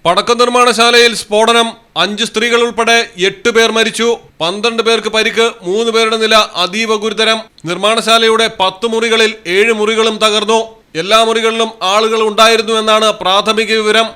പടക്ക നിർമ്മാണശാലയിൽ സ്ഫോടനം 5 സ്ത്രീകൾ ഉൾപ്പെടെ 8 പേർ മരിച്ചു. 12 പേർക്ക് പരിക്ക്. 3 പേരുടെ നില അതീവ ഗുരുതരം. നിർമ്മാണശാലയുടെ 10 മുറികളിൽ 7 മുറികളും തകർന്നു. എല്ലാ മുറികളിലും ആളുകൾ ഉണ്ടായിരുന്നു എന്നാണ് പ്രാഥമിക വിവരം.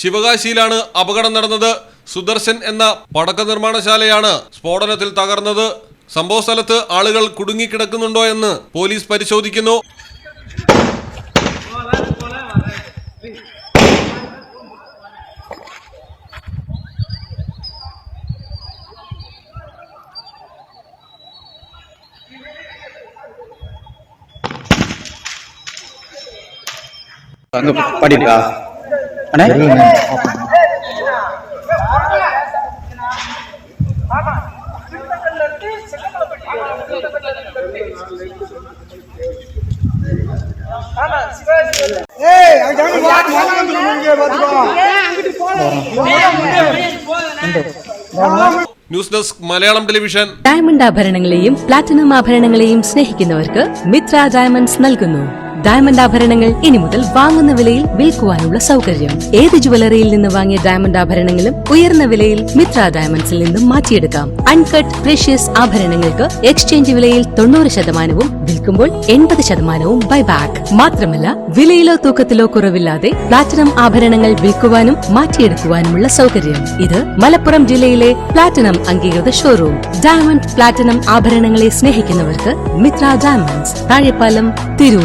ശിവകാശിയിലാണ് അപകടം നടന്നത്. സുദർശൻ എന്ന പടക്ക നിർമ്മാണശാലയാണ് സ്ഫോടനത്തിൽ തകർന്നത്. സംഭവ സ്ഥലത്ത് ആളുകൾ കുടുങ്ങിക്കിടക്കുന്നുണ്ടോ എന്ന് പോലീസ് പരിശോധിക്കുന്നു. News desk Malayalam television. Diamond ആഭരണങ്ങളെയും പ്ലാറ്റിനം ആഭരണങ്ങളെയും സ്നേഹിക്കുന്നവർക്ക് മിത്ര ഡയമണ്ട്സ് നൽകുന്നു ഡയമണ്ട് ആഭരണങ്ങൾ ഇനി മുതൽ വാങ്ങുന്ന വിലയിൽ വിൽക്കുവാനുള്ള സൗകര്യം. ഏത് ജുവലറിയിൽ നിന്ന് വാങ്ങിയ ഡയമണ്ട് ആഭരണങ്ങളും ഉയർന്ന വിലയിൽ മിത്ര ഡയമണ്ട്സിൽ നിന്നും മാറ്റിയെടുക്കാം. അൺകട്ട് പ്രഷ്യസ് ആഭരണങ്ങൾക്ക് എക്സ്ചേഞ്ച് വിലയിൽ 90%, വിൽക്കുമ്പോൾ 80% ബൈബാക്ക്. മാത്രമല്ല വിലയിലോ തൂക്കത്തിലോ കുറവില്ലാതെ പ്ലാറ്റിനം ആഭരണങ്ങൾ വിൽക്കുവാനും മാറ്റിയെടുക്കുവാനുമുള്ള സൗകര്യം. ഇത് മലപ്പുറം ജില്ലയിലെ പ്ലാറ്റിനം അംഗീകൃത ഷോറൂം. ഡയമണ്ട് പ്ലാറ്റിനം ആഭരണങ്ങളെ സ്നേഹിക്കുന്നവർക്ക് മിത്ര ഡയമണ്ട്സ്, താഴെപ്പാലം, തിരൂർ.